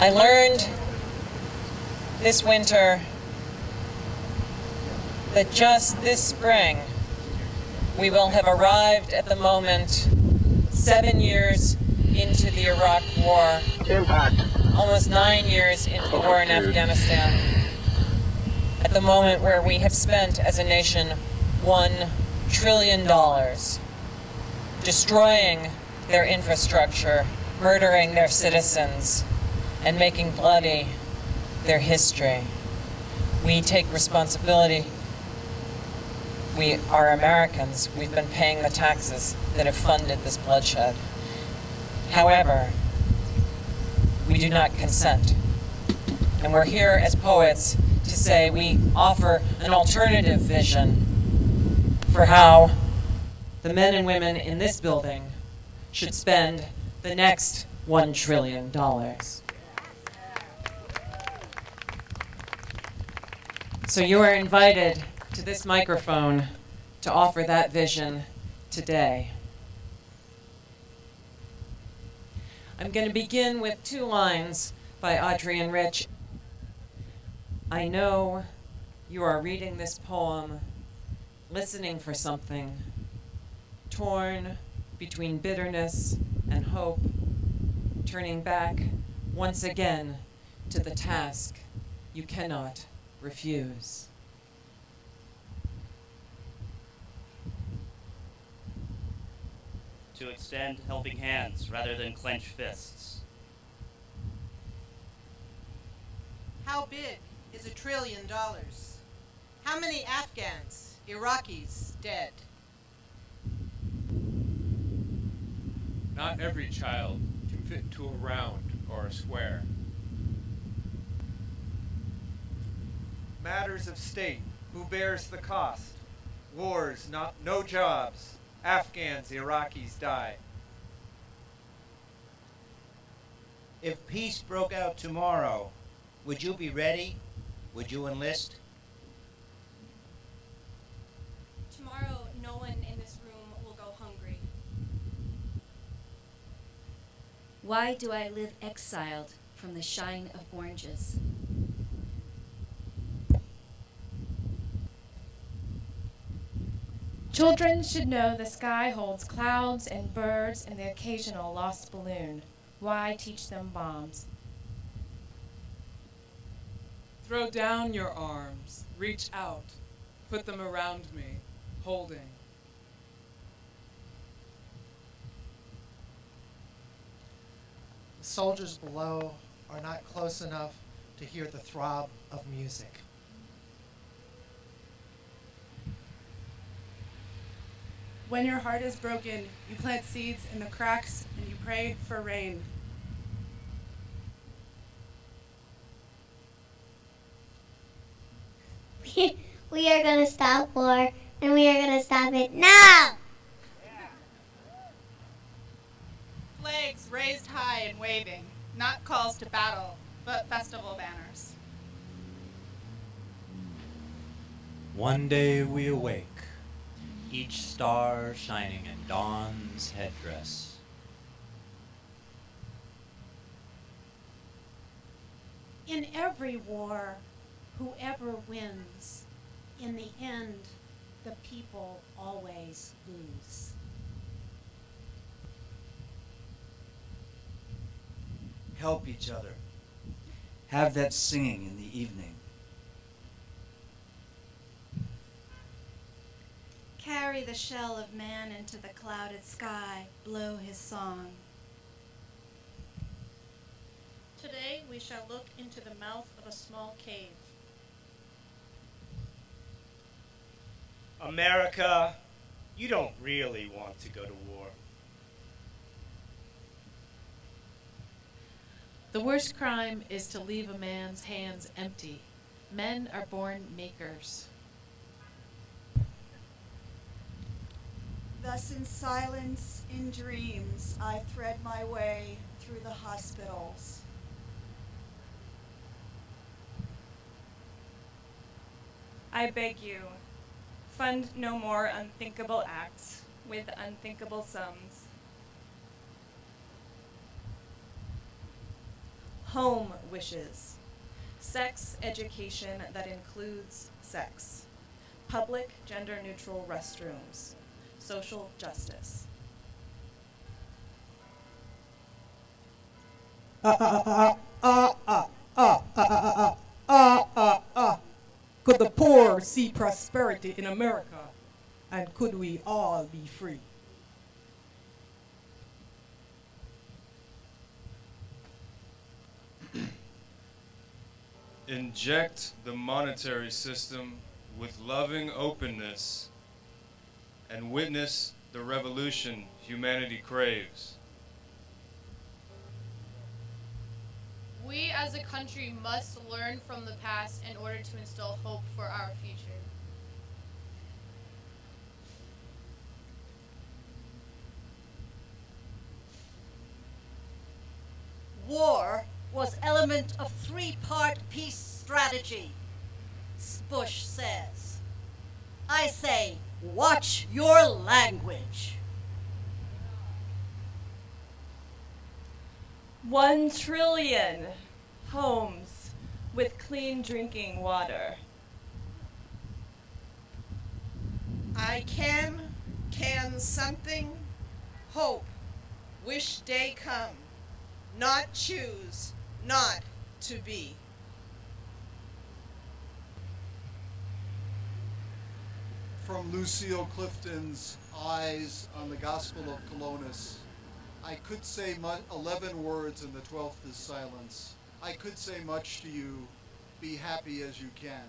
I learned this winter that just this spring we will have arrived at the moment 7 years into the Iraq War, almost 9 years into the war in Afghanistan, at the moment where we have spent as a nation $1 trillion destroying their infrastructure, murdering their citizens, and making bloody their history. We take responsibility. We are Americans. We've been paying the taxes that have funded this bloodshed. However, we do not consent. And we're here as poets to say we offer an alternative vision for how the men and women in this building should spend the next $1 trillion. So you are invited to this microphone to offer that vision today. I'm going to begin with 2 lines by Adrienne Rich. I know you are reading this poem, listening for something, torn between bitterness and hope, turning back once again to the task you cannot refuse. To extend helping hands rather than clench fists. How big is $1 trillion? How many Afghans, Iraqis dead? Not every child can fit into a round or a square. Matters of state, who bears the cost? Wars, no jobs. Afghans, Iraqis die. If peace broke out tomorrow, would you be ready? Would you enlist? Tomorrow, no one in this room will go hungry. Why do I live exiled from the shine of oranges? Children should know the sky holds clouds and birds and the occasional lost balloon. Why teach them bombs? Throw down your arms, reach out, put them around me, holding. The soldiers below are not close enough to hear the throb of music. When your heart is broken, you plant seeds in the cracks and you pray for rain. We are going to stop war, and we are going to stop it now! Flags raised high and waving, not calls to battle, but festival banners. One day we awake, each star shining in dawn's headdress. In every war, whoever wins, in the end, the people always lose. Help each other. Have that singing in the evening. Carry the shell of man into the clouded sky, blow his song. Today we shall look into the mouth of a small cave. America, you don't really want to go to war. The worst crime is to leave a man's hands empty. Men are born makers. Thus in silence, in dreams, I thread my way through the hospitals. I beg you, fund no more unthinkable acts with unthinkable sums. home wishes, sex education that includes sex, public gender-neutral restrooms, social justice. Could the poor see prosperity in America? And could we all be free? Inject the monetary system with loving openness and witness the revolution humanity craves. We as a country must learn from the past in order to instill hope for our future. War was element of three-part peace strategy, Bush says. I say, watch your language. 1 trillion homes with clean drinking water. I can something, hope, wish day come, not choose, not to be. From Lucille Clifton's Eyes on the Gospel of Colonus, I could say 11 words and the 12th is silence. I could say much to you, be happy as you can.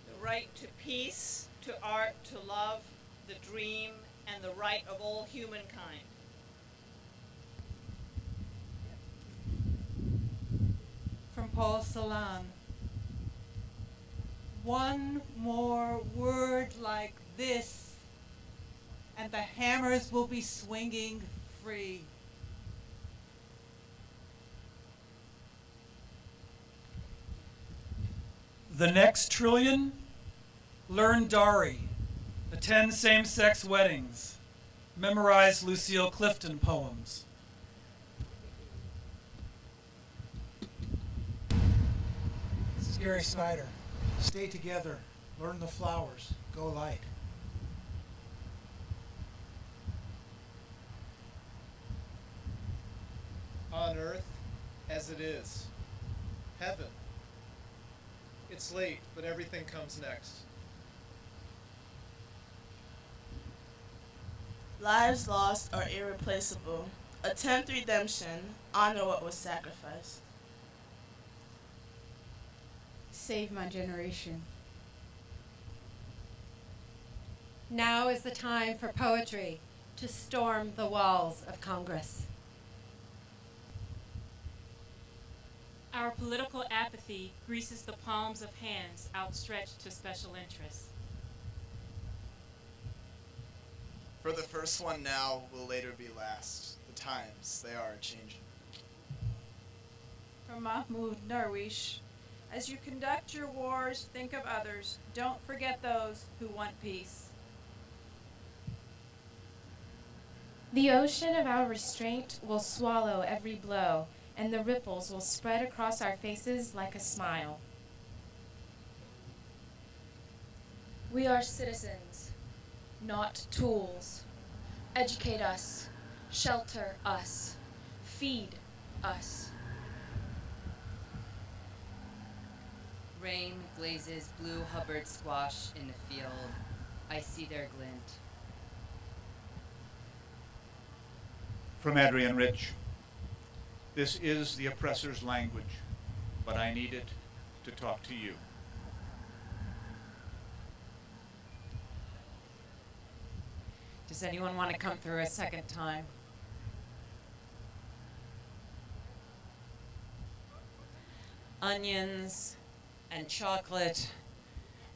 The right to peace, to art, to love, the dream, and the right of all humankind. From Paul Celan. One more word like this, and the hammers will be swinging free. The next trillion? Learn Dari, attend same-sex weddings, memorize Lucille Clifton poems. This is Gary Snyder. Stay together, learn the flowers, go light. On earth as it is, heaven. It's late, but everything comes next. Lives lost are irreplaceable. Attempt redemption, honor what was sacrificed. Save my generation. Now is the time for poetry to storm the walls of Congress. Our political apathy greases the palms of hands outstretched to special interests. For the first one now will later be last. The times, they are changing. From Mahmoud Darwish, as you conduct your wars, think of others. Don't forget those who want peace. The ocean of our restraint will swallow every blow, and the ripples will spread across our faces like a smile. We are citizens, not tools. Educate us, shelter us, feed us. Rain glazes blue Hubbard squash in the field. I see their glint. From Adrian Rich. This is the oppressor's language, but I need it to talk to you. Does anyone want to come through a second time? Onions and chocolate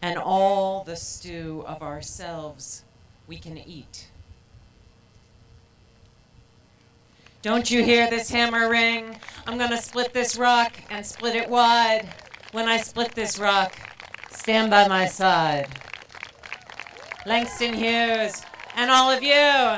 and all the stew of ourselves we can eat. Don't you hear this hammer ring? I'm gonna split this rock and split it wide. When I split this rock, stand by my side. Langston Hughes and all of you.